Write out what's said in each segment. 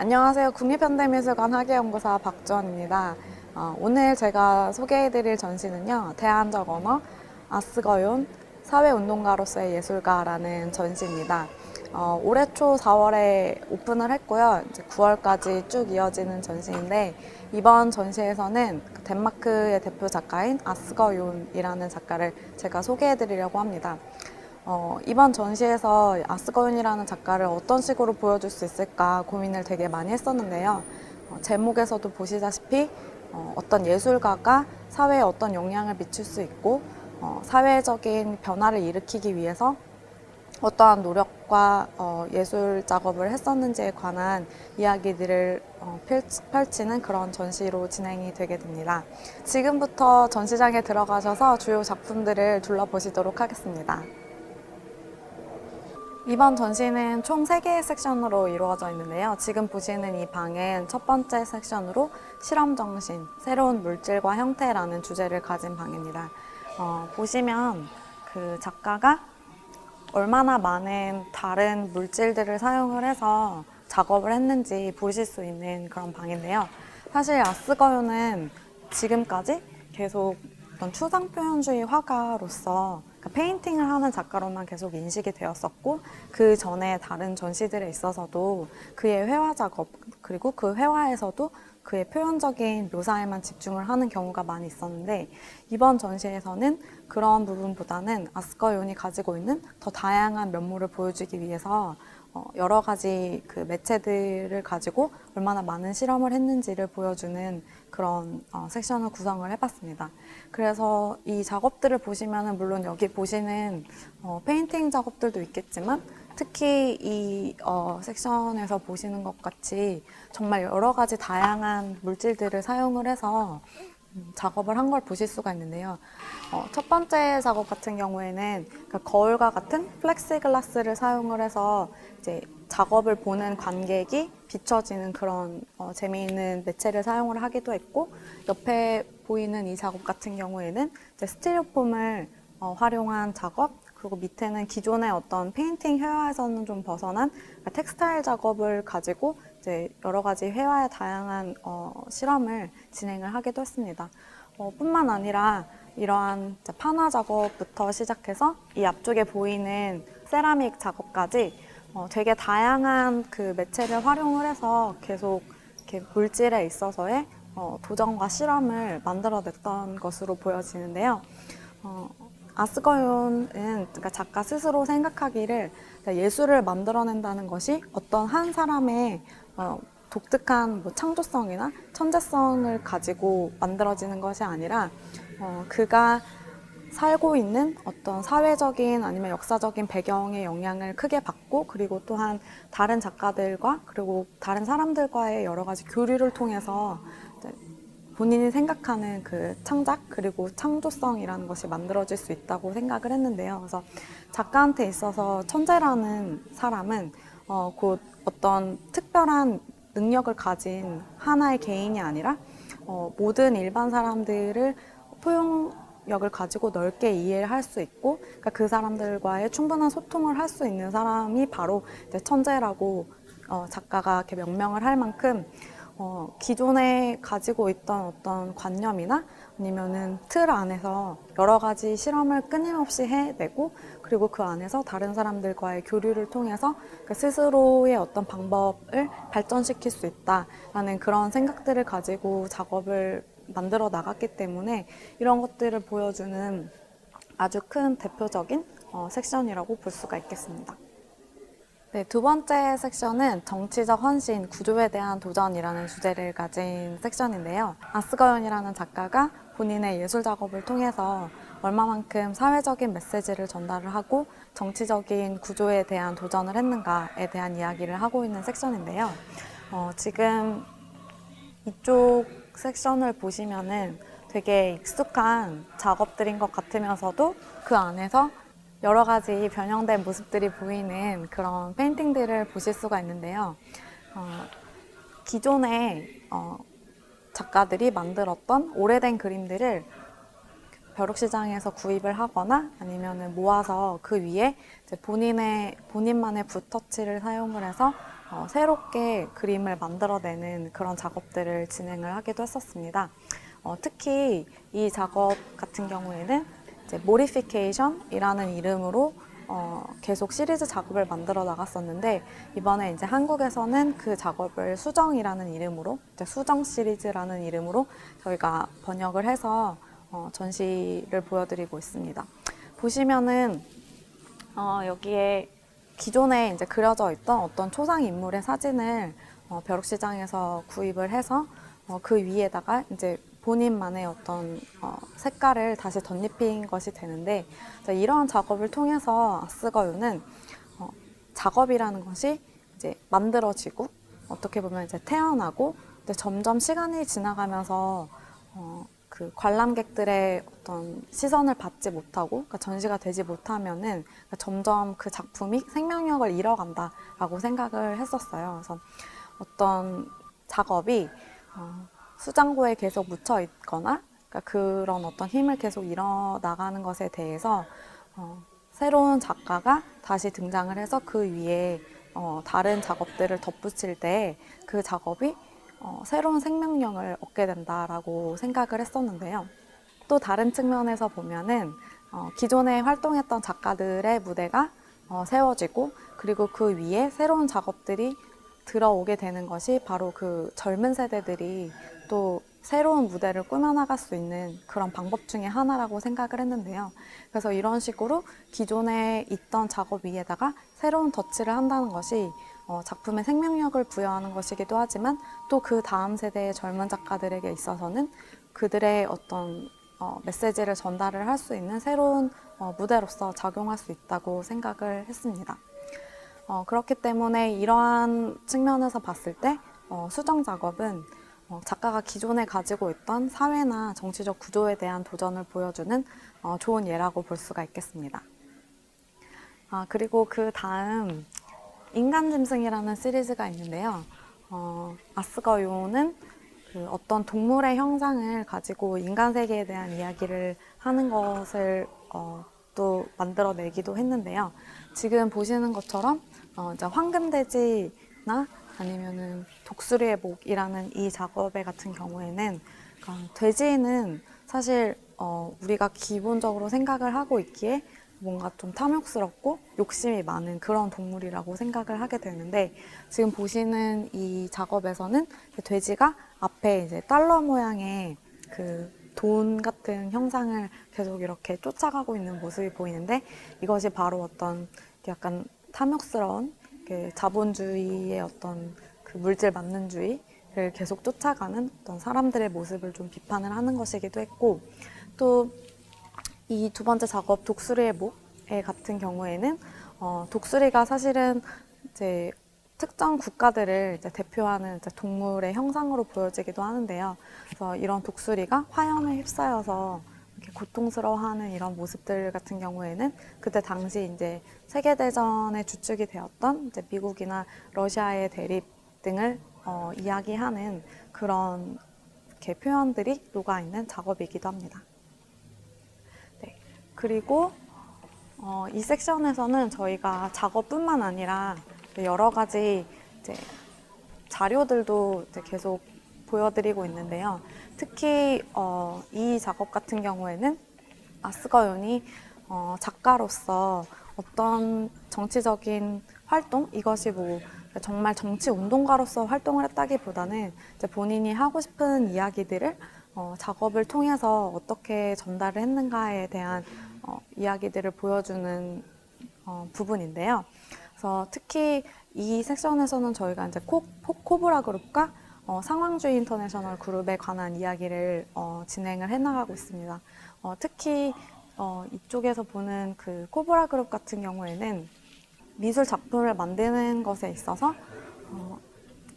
안녕하세요. 국립현대미술관 학예연구사 박주원입니다. 오늘 제가 소개해드릴 전시는요, 대안적 언어, 아스거윤, 사회운동가로서의 예술가라는 전시입니다. 올해 초 4월에 오픈을 했고요. 이제 9월까지 쭉 이어지는 전시인데, 이번 전시에서는 덴마크의 대표 작가인 아스거윤이라는 작가를 제가 소개해드리려고 합니다. 이번 전시에서 아스거윤이라는 작가를 어떤 식으로 보여줄 수 있을까 고민을 되게 많이 했었는데요. 제목에서도 보시다시피 어떤 예술가가 사회에 어떤 영향을 미칠 수 있고 사회적인 변화를 일으키기 위해서 어떠한 노력과 예술 작업을 했었는지에 관한 이야기들을 펼치는 그런 전시로 진행이 되게 됩니다. 지금부터 전시장에 들어가셔서 주요 작품들을 둘러보시도록 하겠습니다. 이번 전시는 총 3개의 섹션으로 이루어져 있는데요. 지금 보시는 이 방은 첫 번째 섹션으로 실험정신, 새로운 물질과 형태라는 주제를 가진 방입니다. 보시면 그 작가가 얼마나 많은 다른 물질들을 사용을 해서 작업을 했는지 보실 수 있는 그런 방인데요. 사실 아스거윤은 지금까지 계속 어떤 추상표현주의 화가로서 페인팅을 하는 작가로만 계속 인식이 되었었고, 그 전에 다른 전시들에 있어서도 그의 회화 작업, 그리고 그 회화에서도 그의 표현적인 묘사에만 집중을 하는 경우가 많이 있었는데, 이번 전시에서는 그런 부분보다는 아스거윤이 가지고 있는 더 다양한 면모를 보여주기 위해서 여러 가지 그 매체들을 가지고 얼마나 많은 실험을 했는지를 보여주는 그런 섹션을 구성을 해봤습니다. 그래서 이 작업들을 보시면은 물론 여기 보시는 페인팅 작업들도 있겠지만 특히 이 섹션에서 보시는 것 같이 정말 여러 가지 다양한 물질들을 사용을 해서 작업을 한 걸 보실 수가 있는데요. 첫 번째 작업 같은 경우에는 그러니까 거울과 같은 플렉시글라스를 사용을 해서 이제 작업을 보는 관객이 비춰지는 그런 재미있는 매체를 사용을 하기도 했고, 옆에 보이는 이 작업 같은 경우에는 이제 스티로폼을 활용한 작업, 그리고 밑에는 기존의 어떤 페인팅 회화에서는 좀 벗어난 그러니까 텍스타일 작업을 가지고 이제 여러 가지 회화의 다양한 실험을 진행을 하기도 했습니다. 뿐만 아니라 이러한 판화 작업부터 시작해서 이 앞쪽에 보이는 세라믹 작업까지 되게 다양한 그 매체를 활용을 해서 계속 이렇게 물질에 있어서의 도전과 실험을 만들어냈던 것으로 보여지는데요. 아스거윤은 그러니까 작가 스스로 생각하기를 예술을 만들어낸다는 것이 어떤 한 사람의 독특한 뭐 창조성이나 천재성을 가지고 만들어지는 것이 아니라 그가 살고 있는 어떤 사회적인 아니면 역사적인 배경의 영향을 크게 받고, 그리고 또한 다른 작가들과 그리고 다른 사람들과의 여러 가지 교류를 통해서 본인이 생각하는 그 창작 그리고 창조성이라는 것이 만들어질 수 있다고 생각을 했는데요. 그래서 작가한테 있어서 천재라는 사람은 곧 어떤 특별한 능력을 가진 하나의 개인이 아니라 모든 일반 사람들을 포용력을 가지고 넓게 이해를 할 수 있고, 그러니까 그 사람들과의 충분한 소통을 할 수 있는 사람이 바로 이제 천재라고 작가가 이렇게 명명을 할 만큼 기존에 가지고 있던 어떤 관념이나 아니면은 틀 안에서 여러 가지 실험을 끊임없이 해내고, 그리고 그 안에서 다른 사람들과의 교류를 통해서 그 스스로의 어떤 방법을 발전시킬 수 있다라는 그런 생각들을 가지고 작업을 만들어 나갔기 때문에 이런 것들을 보여주는 아주 큰 대표적인 섹션이라고 볼 수가 있겠습니다. 네, 두 번째 섹션은 정치적 헌신, 구조에 대한 도전이라는 주제를 가진 섹션인데요. 아스거윤이라는 작가가 본인의 예술 작업을 통해서 얼마만큼 사회적인 메시지를 전달을 하고 정치적인 구조에 대한 도전을 했는가에 대한 이야기를 하고 있는 섹션인데요. 지금 이쪽 섹션을 보시면은 되게 익숙한 작업들인 것 같으면서도 그 안에서 여러 가지 변형된 모습들이 보이는 그런 페인팅들을 보실 수가 있는데요. 기존의 작가들이 만들었던 오래된 그림들을 벼룩시장에서 구입을 하거나 아니면 모아서 그 위에 이제 본인만의 붓터치를 사용을 해서 새롭게 그림을 만들어내는 그런 작업들을 진행을 하기도 했었습니다. 특히 이 작업 같은 경우에는 이제 모리피케이션이라는 이름으로 계속 시리즈 작업을 만들어 나갔었는데, 이번에 이제 한국에서는 그 작업을 수정이라는 이름으로, 이제 수정 시리즈라는 이름으로 저희가 번역을 해서 전시를 보여드리고 있습니다. 보시면은 여기에 기존에 이제 그려져 있던 어떤 초상 인물의 사진을 벼룩시장에서 구입을 해서 그 위에다가 이제 본인만의 어떤 색깔을 다시 덧입힌 것이 되는데, 이러한 작업을 통해서 아스거유는 작업이라는 것이 이제 만들어지고 어떻게 보면 이제 태어나고, 근데 점점 시간이 지나가면서 그 관람객들의 어떤 시선을 받지 못하고, 그러니까 전시가 되지 못하면은 그러니까 점점 그 작품이 생명력을 잃어간다라고 생각을 했었어요. 그래서 어떤 작업이 수장고에 계속 묻혀 있거나, 그러니까 그런 어떤 힘을 계속 잃어나가는 것에 대해서 새로운 작가가 다시 등장을 해서 그 위에 다른 작업들을 덧붙일 때 그 작업이 새로운 생명력을 얻게 된다라고 생각을 했었는데요. 또 다른 측면에서 보면은 기존에 활동했던 작가들의 무대가 세워지고, 그리고 그 위에 새로운 작업들이 들어오게 되는 것이 바로 그 젊은 세대들이 또 새로운 무대를 꾸며나갈 수 있는 그런 방법 중에 하나라고 생각을 했는데요. 그래서 이런 식으로 기존에 있던 작업 위에다가 새로운 덧칠을 한다는 것이 작품의 생명력을 부여하는 것이기도 하지만, 또 그 다음 세대의 젊은 작가들에게 있어서는 그들의 어떤 메시지를 전달을 할 수 있는 새로운 무대로서 작용할 수 있다고 생각을 했습니다. 그렇기 때문에 이러한 측면에서 봤을 때 수정 작업은 작가가 기존에 가지고 있던 사회나 정치적 구조에 대한 도전을 보여주는 좋은 예라고 볼 수가 있겠습니다. 그리고 그 다음 인간짐승이라는 시리즈가 있는데요. 아스거요는 그 어떤 동물의 형상을 가지고 인간 세계에 대한 이야기를 하는 것을 또 만들어내기도 했는데요. 지금 보시는 것처럼 이제 황금돼지나 아니면은 독수리의 목이라는 이 작업의 같은 경우에는, 돼지는 사실 우리가 기본적으로 생각을 하고 있기에 뭔가 좀 탐욕스럽고 욕심이 많은 그런 동물이라고 생각을 하게 되는데, 지금 보시는 이 작업에서는 돼지가 앞에 이제 달러 모양의 그 돈 같은 형상을 계속 이렇게 쫓아가고 있는 모습이 보이는데, 이것이 바로 어떤 약간 탐욕스러운 자본주의의 어떤 그 물질 만능주의를 계속 쫓아가는 어떤 사람들의 모습을 좀 비판을 하는 것이기도 했고, 또 이 두 번째 작업 독수리의 목에 같은 경우에는 독수리가 사실은 이제 특정 국가들을 이제 대표하는 이제 동물의 형상으로 보여지기도 하는데요. 그래서 이런 독수리가 화염에 휩싸여서 이렇게 고통스러워하는 이런 모습들 같은 경우에는 그때 당시 이제 세계대전의 주축이 되었던 이제 미국이나 러시아의 대립 등을 이야기하는 그런 이렇게 표현들이 녹아 있는 작업이기도 합니다. 네. 그리고 이 섹션에서는 저희가 작업뿐만 아니라 여러 가지 이제 자료들도 이제 계속 보여드리고 있는데요. 특히 이 작업 같은 경우에는 아스거윤이 작가로서 어떤 정치적인 활동, 이것이 뭐 정말 정치 운동가로서 활동을 했다기보다는 이제 본인이 하고 싶은 이야기들을 작업을 통해서 어떻게 전달을 했는가에 대한 이야기들을 보여주는 부분인데요. 그래서 특히 이 섹션에서는 저희가 이제 코브라 그룹과 상황주의 인터내셔널 그룹에 관한 이야기를 진행을 해나가고 있습니다. 특히 이쪽에서 보는 그 코브라 그룹 같은 경우에는 미술 작품을 만드는 것에 있어서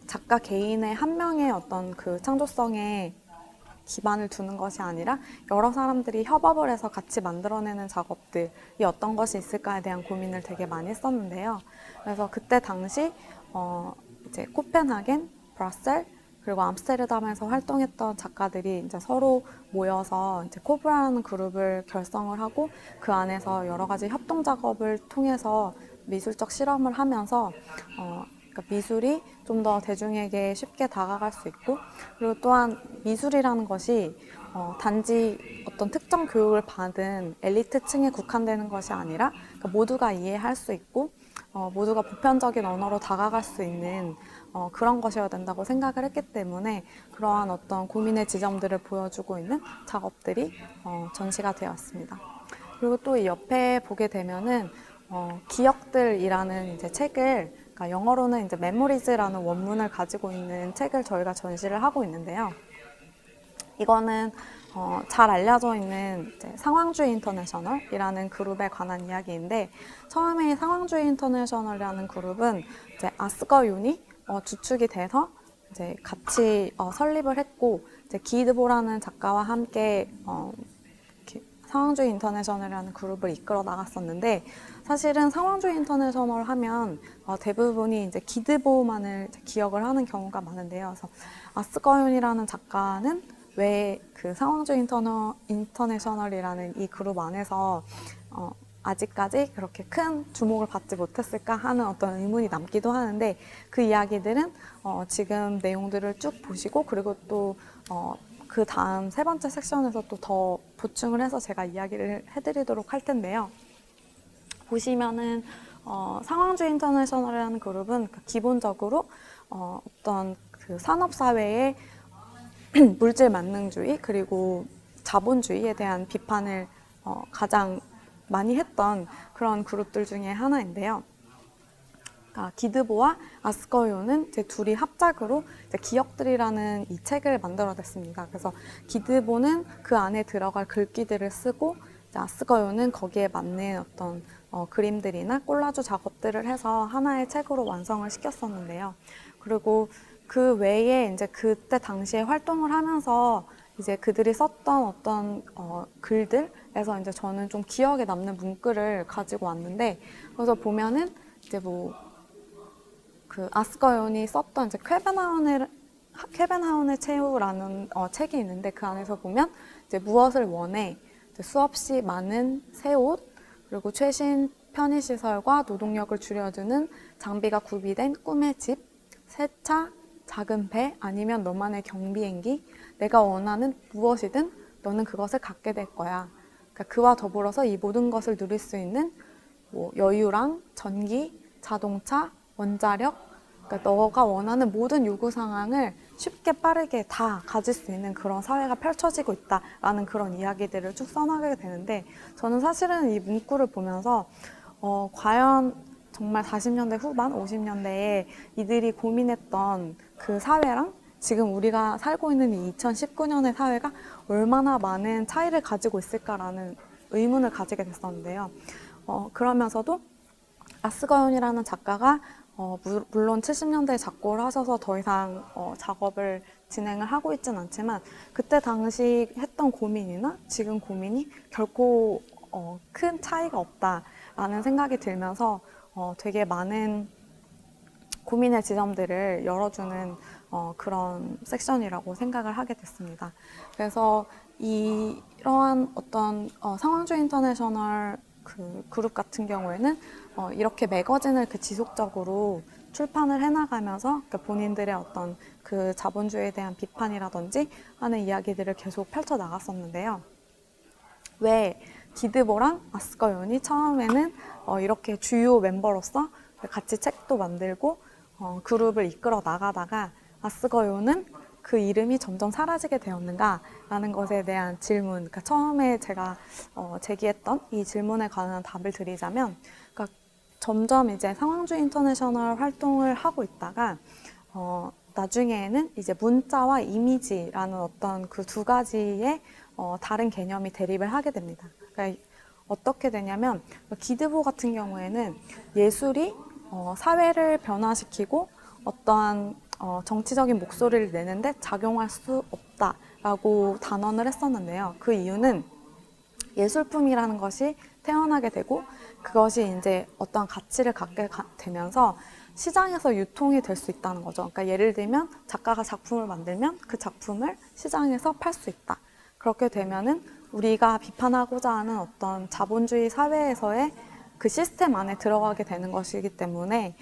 작가 개인의 한 명의 어떤 그 창조성에 기반을 두는 것이 아니라 여러 사람들이 협업을 해서 같이 만들어내는 작업들이 어떤 것이 있을까에 대한 고민을 되게 많이 했었는데요. 그래서 그때 당시 이제 코펜하겐, 브뤼셀 그리고 암스테르담에서 활동했던 작가들이 이제 서로 모여서 이제 코브라라는 그룹을 결성을 하고, 그 안에서 여러 가지 협동 작업을 통해서 미술적 실험을 하면서 그러니까 미술이 좀 더 대중에게 쉽게 다가갈 수 있고, 그리고 또한 미술이라는 것이 단지 어떤 특정 교육을 받은 엘리트층에 국한되는 것이 아니라 그러니까 모두가 이해할 수 있고 모두가 보편적인 언어로 다가갈 수 있는 그런 것이어야 된다고 생각을 했기 때문에 그러한 어떤 고민의 지점들을 보여주고 있는 작업들이 전시가 되었습니다. 그리고 또 이 옆에 보게 되면은 기억들이라는 이제 책을, 그러니까 영어로는 이제 메모리즈라는 원문을 가지고 있는 책을 저희가 전시를 하고 있는데요. 이거는 잘 알려져 있는 이제 상황주의 인터내셔널이라는 그룹에 관한 이야기인데, 처음에 상황주의 인터내셔널이라는 그룹은 이제 아스거 윤이 주축이 돼서 이제 같이 설립을 했고, 이제 기드보라는 작가와 함께 상황주의 인터내셔널이라는 그룹을 이끌어 나갔었는데, 사실은 상황주의 인터내셔널 하면 대부분이 이제 기드보만을 이제 기억을 하는 경우가 많은데요. 그래서 아스거윤이라는 작가는 왜 그 상황주의 인터내셔널이라는 이 그룹 안에서 아직까지 그렇게 큰 주목을 받지 못했을까 하는 어떤 의문이 남기도 하는데, 그 이야기들은 지금 내용들을 쭉 보시고, 그리고 또 그 다음 세 번째 섹션에서 또 더 보충을 해서 제가 이야기를 해드리도록 할 텐데요. 보시면은 상황주의 인터내셔널이라는 그룹은 기본적으로 어떤 그 산업사회의 물질 만능주의 그리고 자본주의에 대한 비판을 가장 많이 했던 그런 그룹들 중에 하나인데요. 기드보와 아스거요는 이제 둘이 합작으로 이제 기억들이라는 이 책을 만들어냈습니다. 그래서 기드보는 그 안에 들어갈 글귀들을 쓰고, 이제 아스거요는 거기에 맞는 어떤 그림들이나 콜라주 작업들을 해서 하나의 책으로 완성을 시켰었는데요. 그리고 그 외에 이제 그때 당시에 활동을 하면서 이제 그들이 썼던 어떤 글들에서 이제 저는 좀 기억에 남는 문구를 가지고 왔는데, 그래서 보면은 이제 뭐 그 아스거연이 썼던 이제 쾌벤하운의 최후라는 책이 있는데, 그 안에서 보면 이제 무엇을 원해, 이제 수없이 많은 새 옷, 그리고 최신 편의시설과 노동력을 줄여주는 장비가 구비된 꿈의 집, 새 차, 작은 배, 아니면 너만의 경비행기, 내가 원하는 무엇이든 너는 그것을 갖게 될 거야. 그러니까 그와 더불어서 이 모든 것을 누릴 수 있는 뭐 여유랑 전기, 자동차, 원자력, 그러니까 너가 원하는 모든 요구 상황을 쉽게 빠르게 다 가질 수 있는 그런 사회가 펼쳐지고 있다라는 그런 이야기들을 쭉 써나가게 되는데, 저는 사실은 이 문구를 보면서 과연 정말 40년대 후반, 50년대에 이들이 고민했던 그 사회랑 지금 우리가 살고 있는 이 2019년의 사회가 얼마나 많은 차이를 가지고 있을까라는 의문을 가지게 됐었는데요. 그러면서도 아스거윤이라는 작가가 물론 70년대에 작고를 하셔서 더 이상 작업을 진행을 하고 있진 않지만, 그때 당시 했던 고민이나 지금 고민이 결코 큰 차이가 없다라는 생각이 들면서 되게 많은 고민의 지점들을 열어주는 그런 섹션이라고 생각을 하게 됐습니다. 그래서 이러한 어떤 상황주의 인터내셔널 그 그룹 같은 경우에는 이렇게 매거진을 지속적으로 출판을 해나가면서 본인들의 어떤 그 자본주의에 대한 비판이라든지 하는 이야기들을 계속 펼쳐 나갔었는데요. 왜 기드보랑 아스거윤이 처음에는 이렇게 주요 멤버로서 같이 책도 만들고 그룹을 이끌어 나가다가 아스거윤은 그 이름이 점점 사라지게 되었는가라는 것에 대한 질문, 그러니까 처음에 제가 제기했던 이 질문에 관한 답을 드리자면, 그러니까 점점 이제 상황주의 인터내셔널 활동을 하고 있다가 나중에는 이제 문자와 이미지라는 어떤 그 두 가지의 다른 개념이 대립을 하게 됩니다. 그러니까 어떻게 되냐면, 기드보 같은 경우에는 예술이 사회를 변화시키고 어떠한 정치적인 목소리를 내는데 작용할 수 없다라고 단언을 했었는데요. 그 이유는 예술품이라는 것이 태어나게 되고 그것이 이제 어떠한 가치를 갖게 되면서 시장에서 유통이 될 수 있다는 거죠. 그러니까 예를 들면 작가가 작품을 만들면 그 작품을 시장에서 팔 수 있다. 그렇게 되면은 우리가 비판하고자 하는 어떤 자본주의 사회에서의 그 시스템 안에 들어가게 되는 것이기 때문에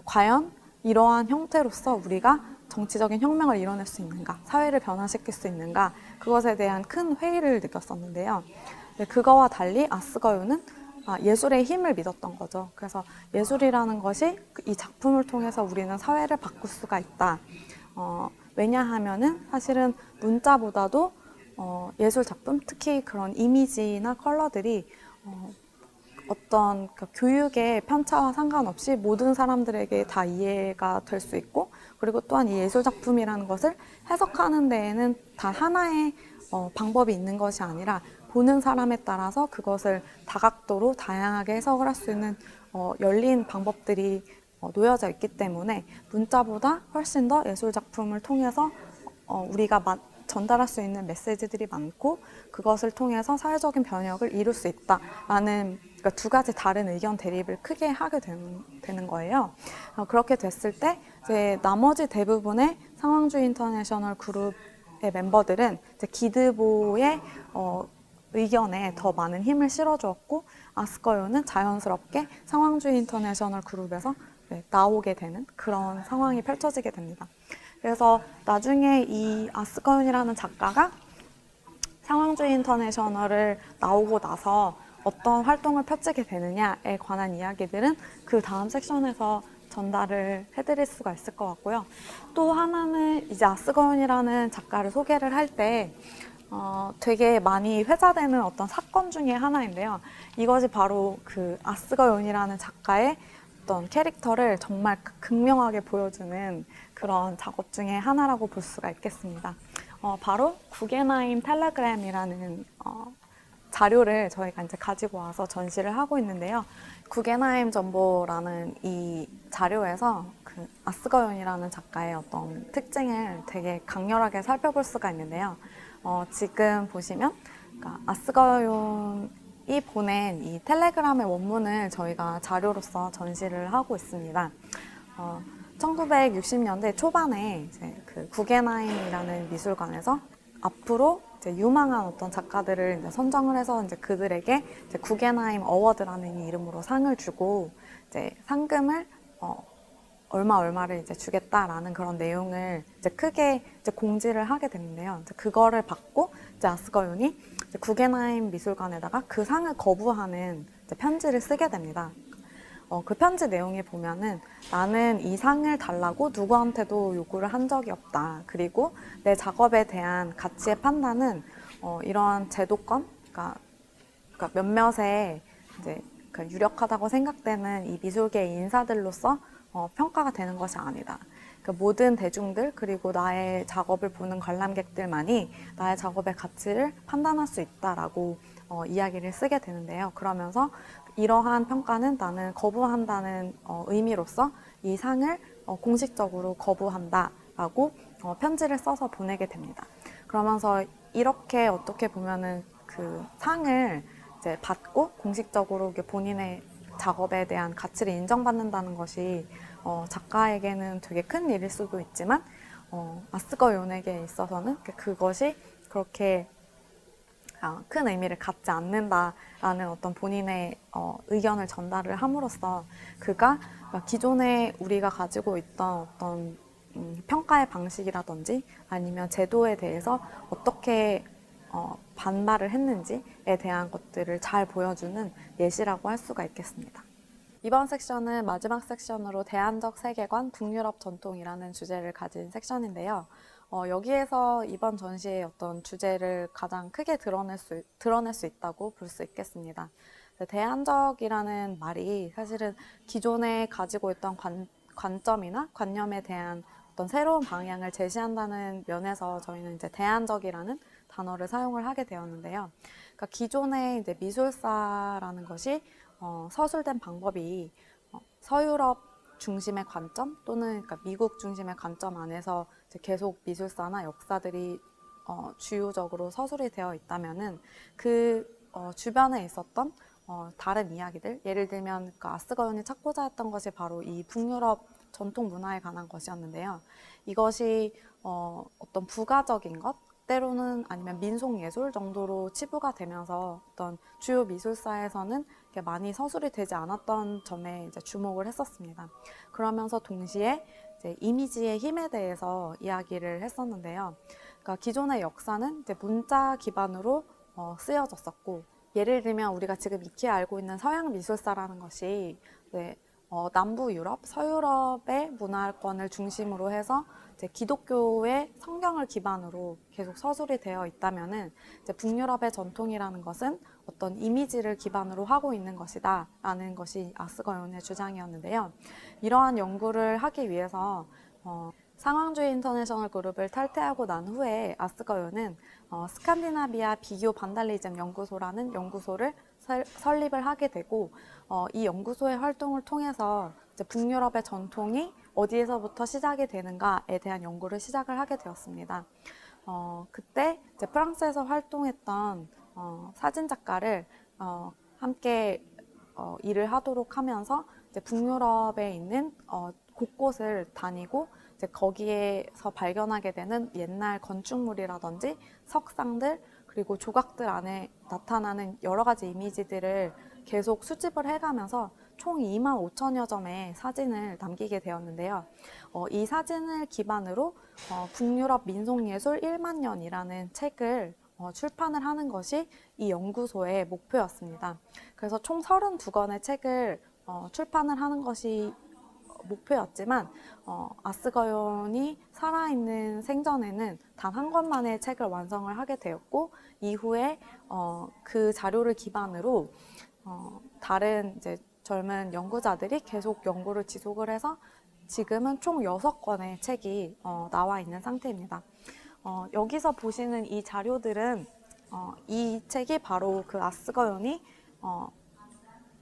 과연 이러한 형태로서 우리가 정치적인 혁명을 이뤄낼 수 있는가, 사회를 변화시킬 수 있는가, 그것에 대한 큰 회의를 느꼈었는데요. 그거와 달리 아스거요는 예술의 힘을 믿었던 거죠. 그래서 예술이라는 것이 이 작품을 통해서 우리는 사회를 바꿀 수가 있다. 왜냐하면은 사실은 문자보다도 예술 작품, 특히 그런 이미지나 컬러들이 어떤 교육의 편차와 상관없이 모든 사람들에게 다 이해가 될 수 있고, 그리고 또한 이 예술 작품이라는 것을 해석하는 데에는 단 하나의 방법이 있는 것이 아니라 보는 사람에 따라서 그것을 다각도로 다양하게 해석을 할 수 있는 열린 방법들이 놓여져 있기 때문에 문자보다 훨씬 더 예술 작품을 통해서 우리가 전달할 수 있는 메시지들이 많고, 그것을 통해서 사회적인 변혁을 이룰 수 있다라는, 그러니까 두 가지 다른 의견 대립을 크게 하게 되는 거예요. 그렇게 됐을 때 이제 나머지 대부분의 상황주의 인터내셔널 그룹의 멤버들은 이제 기드보의 의견에 더 많은 힘을 실어주었고, 아스거요는 자연스럽게 상황주의 인터내셔널 그룹에서 나오게 되는 그런 상황이 펼쳐지게 됩니다. 그래서 나중에 이 아스거윤이라는 작가가 상황주의 인터내셔널을 나오고 나서 어떤 활동을 펼치게 되느냐에 관한 이야기들은 그 다음 섹션에서 전달을 해드릴 수가 있을 것 같고요. 또 하나는 이제 아스거윤이라는 작가를 소개를 할 때 되게 많이 회자되는 어떤 사건 중에 하나인데요. 이것이 바로 그 아스거윤이라는 작가의 어떤 캐릭터를 정말 극명하게 보여주는 그런 작업 중에 하나라고 볼 수가 있겠습니다. 바로 구겐하임 텔레그램이라는 자료를 저희가 이제 가지고 와서 전시를 하고 있는데요. 구겐하임 정보라는 이 자료에서 그 아스거윤이라는 작가의 어떤 특징을 되게 강렬하게 살펴볼 수가 있는데요. 지금 보시면 그러니까 아스거윤이 보낸 이 텔레그램의 원문을 저희가 자료로서 전시를 하고 있습니다. 1960년대 초반에 이제 그 구겐하임이라는 미술관에서 앞으로 이제 유망한 어떤 작가들을 이제 선정을 해서 이제 그들에게 이제 구겐하임 어워드라는 이름으로 상을 주고 이제 상금을 얼마를 이제 주겠다라는 그런 내용을 이제 크게 이제 공지를 하게 됐는데요. 이제 그거를 받고 이제 아스거윤이 이제 구겐하임 미술관에다가 그 상을 거부하는 이제 편지를 쓰게 됩니다. 그 편지 내용에 보면은 나는 이 상을 달라고 누구한테도 요구를 한 적이 없다. 그리고 내 작업에 대한 가치의 판단은 이러한 제도권, 그러니까 몇몇의 이제 유력하다고 생각되는 이 미술계 인사들로서 평가가 되는 것이 아니다. 그러니까 모든 대중들 그리고 나의 작업을 보는 관람객들만이 나의 작업의 가치를 판단할 수 있다라고 이야기를 쓰게 되는데요. 그러면서 이러한 평가는 나는 거부한다는 의미로서 이 상을 공식적으로 거부한다라고 편지를 써서 보내게 됩니다. 그러면서 이렇게 어떻게 보면은 그 상을 이제 받고 공식적으로 본인의 작업에 대한 가치를 인정받는다는 것이 작가에게는 되게 큰 일일 수도 있지만 아스거윤에게 있어서는 그것이 그렇게 큰 의미를 갖지 않는다라는 어떤 본인의 의견을 전달을 함으로써 그가 기존에 우리가 가지고 있던 어떤 평가의 방식이라든지 아니면 제도에 대해서 어떻게 반발을 했는지에 대한 것들을 잘 보여주는 예시라고 할 수가 있겠습니다. 이번 섹션은 마지막 섹션으로 대안적 세계관, 북유럽 전통이라는 주제를 가진 섹션인데요. 여기에서 이번 전시의 어떤 주제를 가장 크게 드러낼 수 있다고 볼 수 있겠습니다. 대안적이라는 말이 사실은 기존에 가지고 있던 관점이나 관념에 대한 어떤 새로운 방향을 제시한다는 면에서 저희는 이제 대안적이라는 단어를 사용을 하게 되었는데요. 그러니까 기존의 이제 미술사라는 것이 서술된 방법이 서유럽 중심의 관점 또는 그러니까 미국 중심의 관점 안에서 이제 계속 미술사나 역사들이 주요적으로 서술이 되어 있다면은 그 주변에 있었던 다른 이야기들, 예를 들면 그러니까 아스거윤이 찾고자 했던 것이 바로 이 북유럽 전통 문화에 관한 것이었는데요. 이것이 어떤 부가적인 것, 때로는 아니면 민속예술 정도로 치부가 되면서 어떤 주요 미술사에서는 이렇게 많이 서술이 되지 않았던 점에 이제 주목을 했었습니다. 그러면서 동시에 이제 이미지의 힘에 대해서 이야기를 했었는데요. 그러니까 기존의 역사는 이제 문자 기반으로 쓰여졌었고, 예를 들면 우리가 지금 익히 알고 있는 서양 미술사라는 것이 남부 유럽, 서유럽의 문화권을 중심으로 해서 이제 기독교의 성경을 기반으로 계속 서술이 되어 있다면은 이제 북유럽의 전통이라는 것은 어떤 이미지를 기반으로 하고 있는 것이다라는 것이 아스거연의 주장이었는데요. 이러한 연구를 하기 위해서 상황주의 인터내셔널 그룹을 탈퇴하고 난 후에 아스거연은 스칸디나비아 비교 반달리즘 연구소라는 연구소를 설립을 하게 되고, 이 연구소의 활동을 통해서 이제 북유럽의 전통이 어디에서부터 시작이 되는가에 대한 연구를 시작을 하게 되었습니다. 그때 이제 프랑스에서 활동했던 사진 작가를 함께 일을 하도록 하면서 이제 북유럽에 있는 곳곳을 다니고 이제 거기에서 발견하게 되는 옛날 건축물이라든지 석상들, 그리고 조각들 안에 나타나는 여러 가지 이미지들을 계속 수집을 해가면서 총 25,000여 점의 사진을 남기게 되었는데요. 이 사진을 기반으로 북유럽 민속예술 1만 년이라는 책을 출판을 하는 것이 이 연구소의 목표였습니다. 그래서 총 32권의 책을 출판을 하는 것이 목표였지만 아스거연이 살아있는 생전에는 단 한 권만의 책을 완성을 하게 되었고, 이후에 그 자료를 기반으로 다른 이제 젊은 연구자들이 계속 연구를 지속을 해서 지금은 총 6권의 책이 나와 있는 상태입니다. 여기서 보시는 이 자료들은 이 책이 바로 그 아스거연이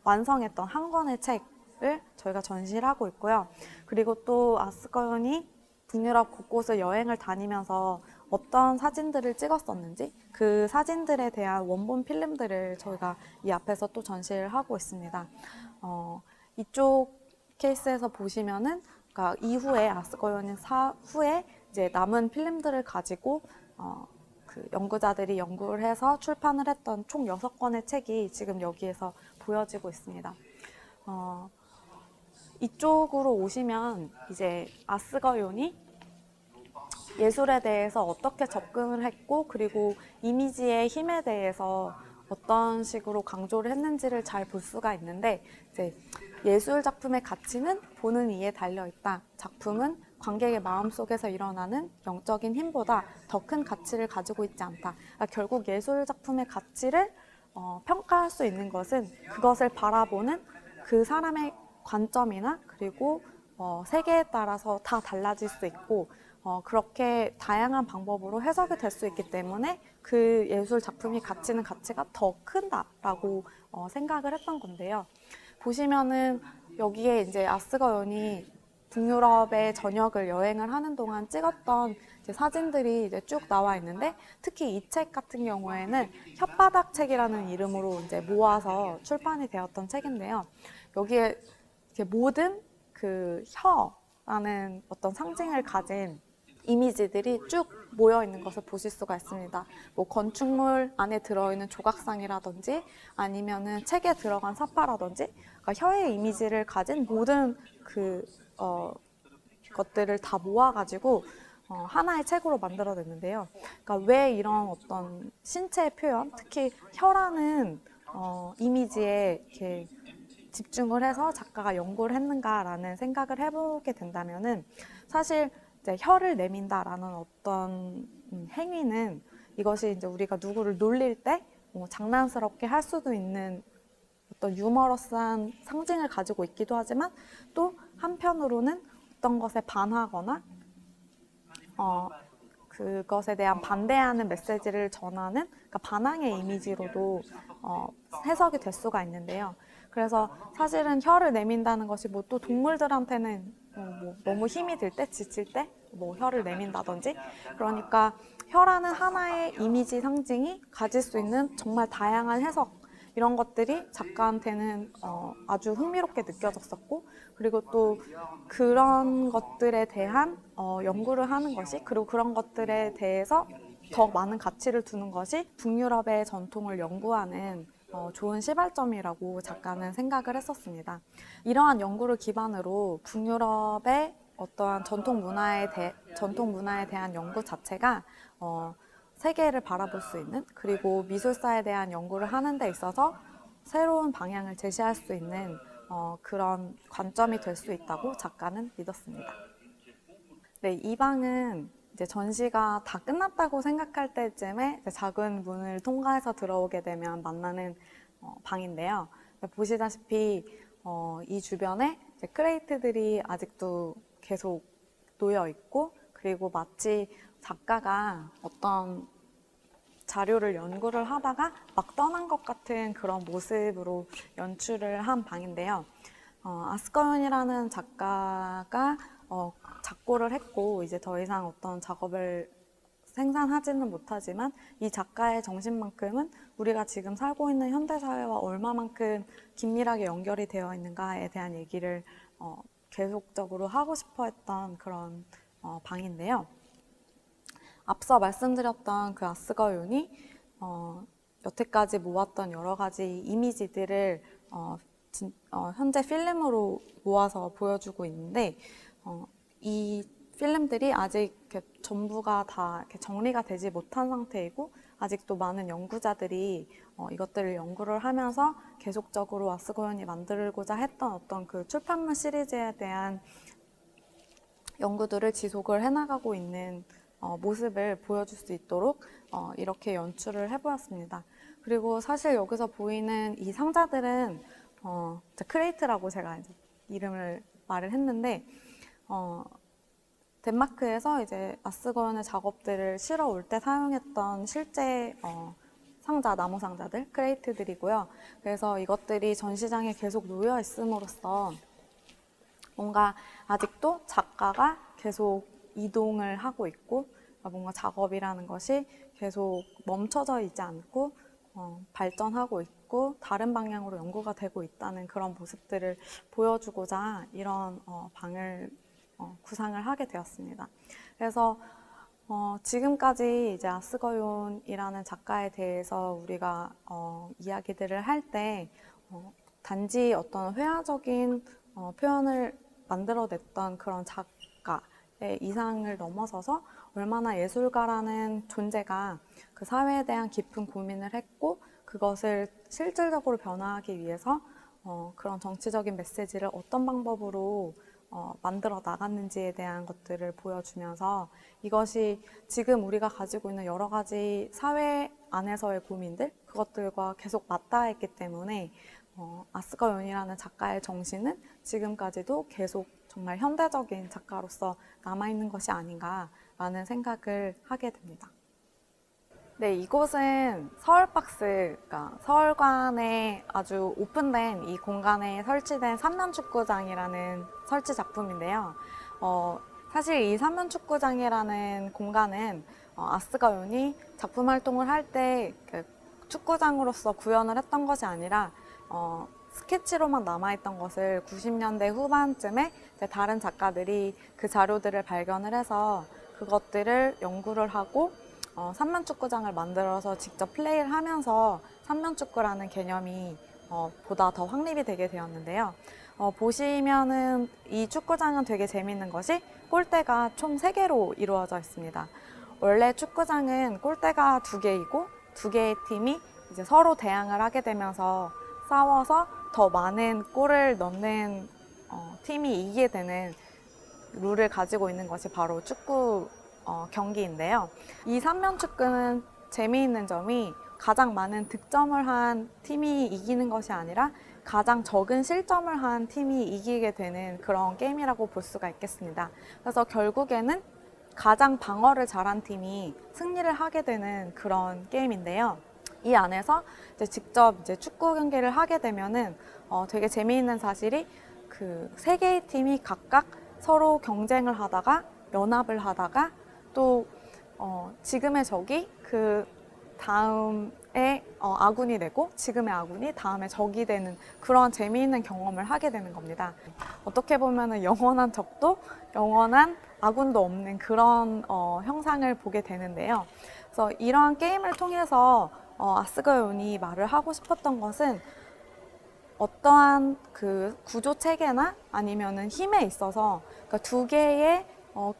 완성했던 한 권의 책을 저희가 전시를 하고 있고요. 그리고 또 아스거연이 북유럽 곳곳을 여행을 다니면서 어떤 사진들을 찍었었는지 그 사진들에 대한 원본 필름들을 저희가 이 앞에서 또 전시를 하고 있습니다. 이쪽 케이스에서 보시면은 그러니까 이후에 아스거연이 후에 이제 남은 필름들을 가지고 그 연구자들이 연구를 해서 출판을 했던 총 6권의 책이 지금 여기에서 보여지고 있습니다. 이쪽으로 오시면 이제 아스거연이 예술에 대해서 어떻게 접근을 했고, 그리고 이미지의 힘에 대해서 어떤 식으로 강조를 했는지를 잘 볼 수가 있는데, 이제 예술 작품의 가치는 보는 이에 달려 있다. 작품은 관객의 마음속에서 일어나는 영적인 힘보다 더 큰 가치를 가지고 있지 않다. 그러니까 결국 예술 작품의 가치를 평가할 수 있는 것은 그것을 바라보는 그 사람의 관점이나 그리고 세계에 따라서 다 달라질 수 있고, 그렇게 다양한 방법으로 해석이 될 수 있기 때문에 그 예술 작품이 가치는 가치가 더 큰다라고 생각을 했던 건데요. 보시면은 여기에 이제 아스거연이 북유럽의 전역을 여행을 하는 동안 찍었던 이제 사진들이 이제 쭉 나와 있는데, 특히 이 책 같은 경우에는 혓바닥 책이라는 이름으로 이제 모아서 출판이 되었던 책인데요. 여기에 이렇게 모든 그 혀라는 어떤 상징을 가진 이미지들이 쭉 모여 있는 것을 보실 수가 있습니다. 뭐 건축물 안에 들어있는 조각상이라든지 아니면은 책에 들어간 사파라든지, 그러니까 혀의 이미지를 가진 모든 그 것들을 다 모아가지고 하나의 책으로 만들어냈는데요. 그러니까 왜 이런 어떤 신체의 표현, 특히 혀라는 이미지에 이렇게 집중을 해서 작가가 연구를 했는가라는 생각을 해보게 된다면은, 사실 이제 혀를 내민다라는 어떤 행위는, 이것이 이제 우리가 누구를 놀릴 때 장난스럽게 할 수도 있는 어떤 유머러스한 상징을 가지고 있기도 하지만, 또 한편으로는 어떤 것에 반하거나 그것에 대한 반대하는 메시지를 전하는, 그러니까 반항의 이미지로도 해석이 될 수가 있는데요. 그래서 사실은 혀를 내민다는 것이 뭐 또 동물들한테는 뭐 너무 힘이 들 때, 지칠 때 뭐 혀를 내민다든지, 그러니까 혀라는 하나의 이미지 상징이 가질 수 있는 정말 다양한 해석, 이런 것들이 작가한테는 아주 흥미롭게 느껴졌었고, 그리고 또 그런 것들에 대한 연구를 하는 것이, 그리고 그런 것들에 대해서 더 많은 가치를 두는 것이 북유럽의 전통을 연구하는 좋은 시발점이라고 작가는 생각을 했었습니다. 이러한 연구를 기반으로 북유럽의 어떠한 전통 문화에 대한 연구 자체가 세계를 바라볼 수 있는, 그리고 미술사에 대한 연구를 하는 데 있어서 새로운 방향을 제시할 수 있는 그런 관점이 될 수 있다고 작가는 믿었습니다. 네, 이 방은 이제 전시가 다 끝났다고 생각할 때쯤에 이제 작은 문을 통과해서 들어오게 되면 만나는 방인데요. 보시다시피 이 주변에 이제 크레이트들이 아직도 계속 놓여 있고, 그리고 마치 작가가 어떤 자료를 연구를 하다가 막 떠난 것 같은 그런 모습으로 연출을 한 방인데요. 아스커윤이라는 작가가 작고를 했고 이제 더 이상 어떤 작업을 생산하지는 못하지만, 이 작가의 정신만큼은 우리가 지금 살고 있는 현대사회와 얼마만큼 긴밀하게 연결이 되어 있는가에 대한 얘기를 계속적으로 하고 싶어 했던 그런 방인데요. 앞서 말씀드렸던 그 아스거윤이 여태까지 모았던 여러 가지 이미지들을 현재 필름으로 모아서 보여주고 있는데, 이 필름들이 아직 전부가 다 정리가 되지 못한 상태이고, 아직도 많은 연구자들이 이것들을 연구를 하면서 계속적으로 아스거윤이 만들고자 했던 어떤 그 출판물 시리즈에 대한 연구들을 지속을 해나가고 있는 모습을 보여줄 수 있도록 이렇게 연출을 해보았습니다. 그리고 사실 여기서 보이는 이 상자들은 크레이트라고 제가 이제 이름을 말을 했는데, 덴마크에서 이제 아스거윤의 작업들을 실어 올 때 사용했던 실제 상자, 나무 상자들, 크레이트들이고요. 그래서 이것들이 전시장에 계속 놓여 있음으로써 뭔가 아직도 작가가 계속 이동을 하고 있고, 뭔가 작업이라는 것이 계속 멈춰져 있지 않고 발전하고 있고 다른 방향으로 연구가 되고 있다는 그런 모습들을 보여주고자 이런 방을 구상을 하게 되었습니다. 그래서 지금까지 이제 아스거윤이라는 작가에 대해서 우리가 이야기들을 할 때 단지 어떤 회화적인 표현을 만들어냈던 그런 작가의 이상을 넘어서서 얼마나 예술가라는 존재가 그 사회에 대한 깊은 고민을 했고, 그것을 실질적으로 변화하기 위해서 그런 정치적인 메시지를 어떤 방법으로 만들어 나갔는지에 대한 것들을 보여주면서, 이것이 지금 우리가 가지고 있는 여러 가지 사회 안에서의 고민들, 그것들과 계속 맞닿아있기 때문에 아스거윤이라는 작가의 정신은 지금까지도 계속 정말 현대적인 작가로서 남아있는 것이 아닌가라는 생각을 하게 됩니다. 네, 이곳은 서울박스, 그러니까 서울관에 아주 오픈된 이 공간에 설치된 삼면축구장이라는 설치 작품인데요. 사실 이 삼면축구장이라는 공간은 아스거윤이 작품 활동을 할 때 축구장으로서 구현을 했던 것이 아니라 스케치로만 남아있던 것을 90년대 후반쯤에 다른 작가들이 그 자료들을 발견을 해서 그것들을 연구를 하고 삼면축구장을 만들어서 직접 플레이를 하면서 삼면축구라는 개념이 보다 더 확립이 되게 되었는데요. 보시면은 이 축구장은 되게 재밌는 것이 골대가 총 3개로 이루어져 있습니다. 원래 축구장은 골대가 2개이고 2개의 팀이 이제 서로 대항을 하게 되면서 싸워서 더 많은 골을 넣는 팀이 이기게 되는 룰을 가지고 있는 것이 바로 축구 경기인데요. 이 삼면축구는 재미있는 점이 가장 많은 득점을 한 팀이 이기는 것이 아니라 가장 적은 실점을 한 팀이 이기게 되는 그런 게임이라고 볼 수가 있겠습니다. 그래서 결국에는 가장 방어를 잘한 팀이 승리를 하게 되는 그런 게임인데요. 이 안에서 직접 축구 경기를 하게 되면은 되게 재미있는 사실이 그 3개의 팀이 각각 서로 경쟁을 하다가 연합을 하다가 또 지금의 적이 그 다음에 아군이 되고 지금의 아군이 다음에 적이 되는 그런 재미있는 경험을 하게 되는 겁니다. 어떻게 보면은 영원한 적도 영원한 아군도 없는 그런 형상을 보게 되는데요. 그래서 이러한 게임을 통해서 아스거온이 말을 하고 싶었던 것은 어떠한 그 구조 체계나 아니면은 힘에 있어서 그러니까 두 개의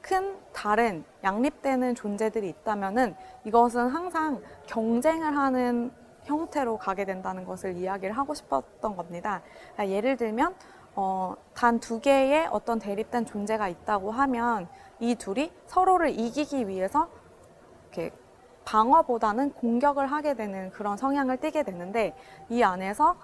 큰 다른 양립되는 존재들이 있다면은 이것은 항상 경쟁을 하는 형태로 가게 된다는 것을 이야기를 하고 싶었던 겁니다. 그러니까 예를 들면 단 두 개의 어떤 대립된 존재가 있다고 하면 이 둘이 서로를 이기기 위해서 이렇게 방어보다는 공격을 하게 되는 그런 성향을 띠게 되는데 이 안에서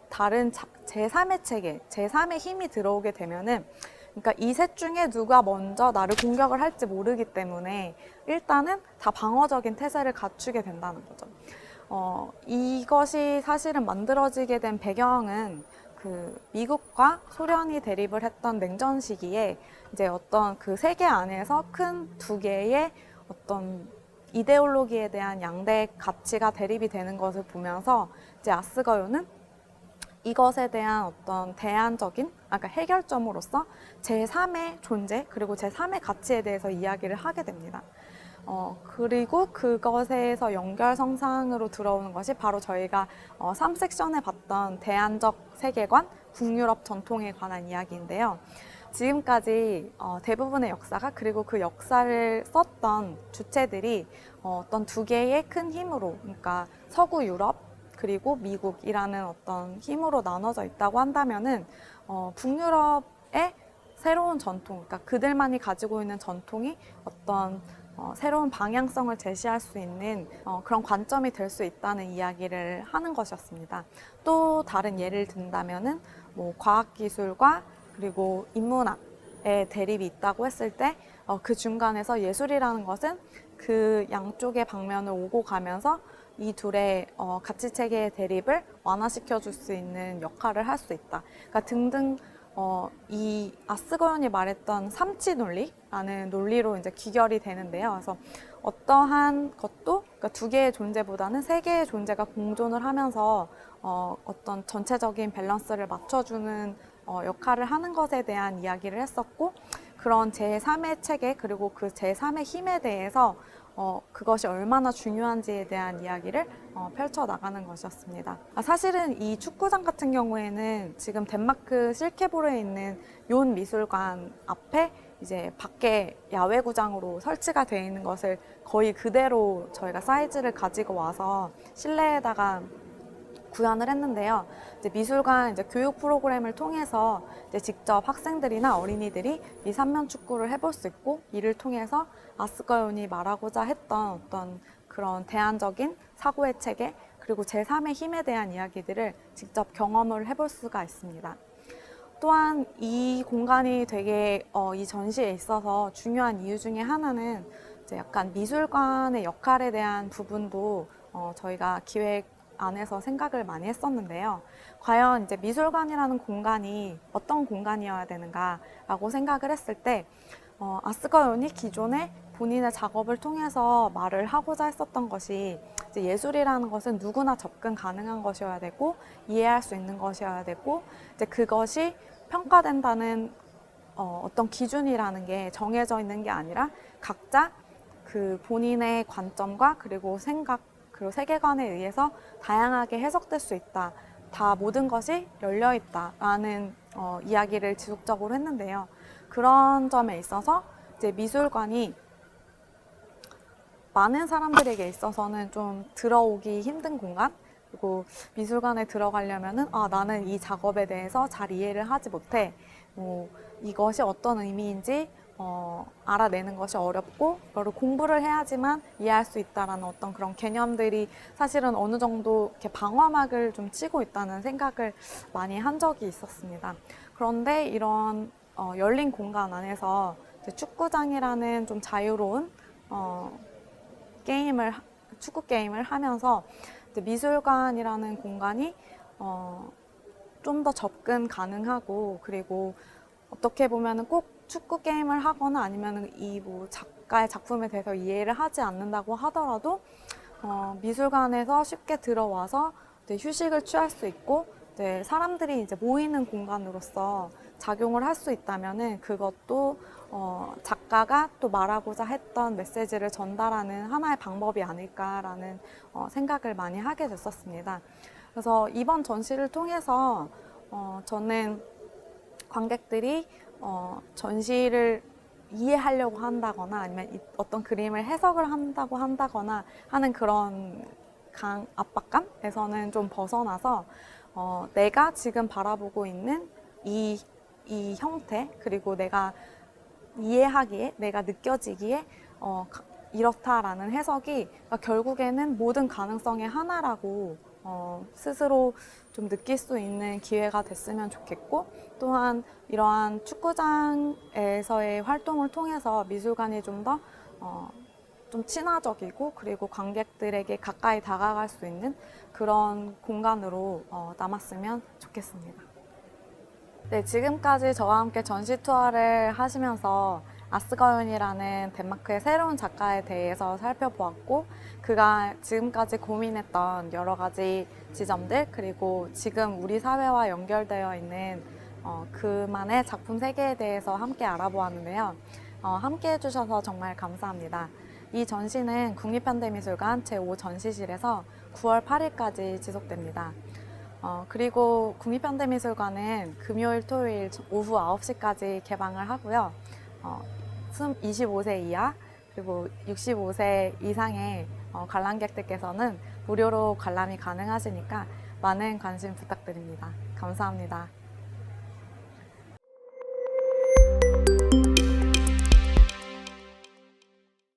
다른 제3의 체계, 제3의 힘이 들어오게 되면은 그러니까 이 셋 중에 누가 먼저 나를 공격을 할지 모르기 때문에 일단은 다 방어적인 태세를 갖추게 된다는 거죠. 이것이 사실은 만들어지게 된 배경은 그 미국과 소련이 대립을 했던 냉전 시기에 이제 어떤 그 세계 안에서 큰 두 개의 어떤 이데올로기에 대한 양대 가치가 대립이 되는 것을 보면서 이제 아스거요는 이것에 대한 어떤 대안적인, 그러니까 해결점으로서 제3의 존재, 그리고 제3의 가치에 대해서 이야기를 하게 됩니다. 그리고 그것에서 연결성상으로 들어오는 것이 바로 저희가 3섹션에 봤던 대안적 세계관, 북유럽 전통에 관한 이야기인데요. 지금까지 대부분의 역사가 그리고 그 역사를 썼던 주체들이 어떤 두 개의 큰 힘으로, 그러니까 서구 유럽, 그리고 미국이라는 어떤 힘으로 나눠져 있다고 한다면은 북유럽의 새로운 전통, 그러니까 그들만이 가지고 있는 전통이 어떤 새로운 방향성을 제시할 수 있는 그런 관점이 될 수 있다는 이야기를 하는 것이었습니다. 또 다른 예를 든다면은 뭐 과학기술과 그리고 인문학의 대립이 있다고 했을 때 그 중간에서 예술이라는 것은 그 양쪽의 방면을 오고 가면서 이 둘의 가치 체계의 대립을 완화시켜 줄 수 있는 역할을 할 수 있다. 그러니까 등등 이 아스거연이 말했던 삼치 논리라는 논리로 이제 귀결이 되는데요. 그래서 어떠한 것도 그러니까 두 개의 존재보다는 세 개의 존재가 공존을 하면서 어떤 전체적인 밸런스를 맞춰주는 역할을 하는 것에 대한 이야기를 했었고 그런 제3의 체계 그리고 그 제3의 힘에 대해서 그것이 얼마나 중요한지에 대한 이야기를 펼쳐나가는 것이었습니다. 사실은 이 축구장 같은 경우에는 지금 덴마크 실케보르에 있는 용 미술관 앞에 이제 밖에 야외구장으로 설치가 되어 있는 것을 거의 그대로 저희가 사이즈를 가지고 와서 실내에다가 구현을 했는데요. 이제 미술관 이제 교육 프로그램을 통해서 이제 직접 학생들이나 어린이들이 이 삼면 축구를 해볼 수 있고 이를 통해서 아스거연이 말하고자 했던 어떤 그런 대안적인 사고의 체계 그리고 제3의 힘에 대한 이야기들을 직접 경험을 해볼 수가 있습니다. 또한 이 공간이 되게 이 전시에 있어서 중요한 이유 중에 하나는 이제 약간 미술관의 역할에 대한 부분도 저희가 기획 안에서 생각을 많이 했었는데요. 과연 이제 미술관이라는 공간이 어떤 공간이어야 되는가라고 생각을 했을 때 아스거연이 기존에 본인의 작업을 통해서 말을 하고자 했었던 것이 이제 예술이라는 것은 누구나 접근 가능한 것이어야 되고 이해할 수 있는 것이어야 되고 이제 그것이 평가된다는 어떤 기준이라는 게 정해져 있는 게 아니라 각자 그 본인의 관점과 그리고 생각 그리고 세계관에 의해서 다양하게 해석될 수 있다. 다 모든 것이 열려 있다라는 이야기를 지속적으로 했는데요. 그런 점에 있어서 이제 미술관이 많은 사람들에게 있어서는 좀 들어오기 힘든 공간 그리고 미술관에 들어가려면은 나는 이 작업에 대해서 잘 이해를 하지 못해. 이것이 어떤 의미인지 알아내는 것이 어렵고 그거를 공부를 해야지만 이해할 수 있다라는 어떤 그런 개념들이 사실은 어느 정도 이렇게 방어막을 좀 치고 있다는 생각을 많이 한 적이 있었습니다. 그런데 이런 열린 공간 안에서 축구장이라는 좀 자유로운 축구 게임을 하면서 미술관이라는 공간이 좀 더 접근 가능하고 그리고 어떻게 보면은 꼭 축구 게임을 하거나 아니면 이 뭐 작가의 작품에 대해서 이해를 하지 않는다고 하더라도 미술관에서 쉽게 들어와서 이제 휴식을 취할 수 있고 이제 사람들이 이제 모이는 공간으로서 작용을 할 수 있다면은 그것도 작가가 또 말하고자 했던 메시지를 전달하는 하나의 방법이 아닐까라는 생각을 많이 하게 됐었습니다. 그래서 이번 전시를 통해서 저는 관객들이 전시를 이해하려고 한다거나 아니면 어떤 그림을 해석을 한다거나 하는 그런 압박감에서는 좀 벗어나서 내가 지금 바라보고 있는 이 형태, 그리고 내가 이해하기에, 내가 느껴지기에 이렇다라는 해석이 결국에는 모든 가능성의 하나라고 스스로 좀 느낄 수 있는 기회가 됐으면 좋겠고, 또한 이러한 축구장에서의 활동을 통해서 미술관이 좀 더 좀 친화적이고 그리고 관객들에게 가까이 다가갈 수 있는 그런 공간으로 남았으면 좋겠습니다. 네, 지금까지 저와 함께 전시 투어를 하시면서 아스거윤이라는 덴마크의 새로운 작가에 대해서 살펴보았고, 그가 지금까지 고민했던 여러 가지 지점들, 그리고 지금 우리 사회와 연결되어 있는 그만의 작품 세계에 대해서 함께 알아보았는데요. 함께 해주셔서 정말 감사합니다. 이 전시는 국립현대미술관 제5전시실에서 9월 8일까지 지속됩니다. 그리고 국립현대미술관은 금요일, 토요일 오후 9시까지 개방을 하고요. 25세 이하 그리고 65세 이상의 관람객들께서는 무료로 관람이 가능하시니까 많은 관심 부탁드립니다. 감사합니다.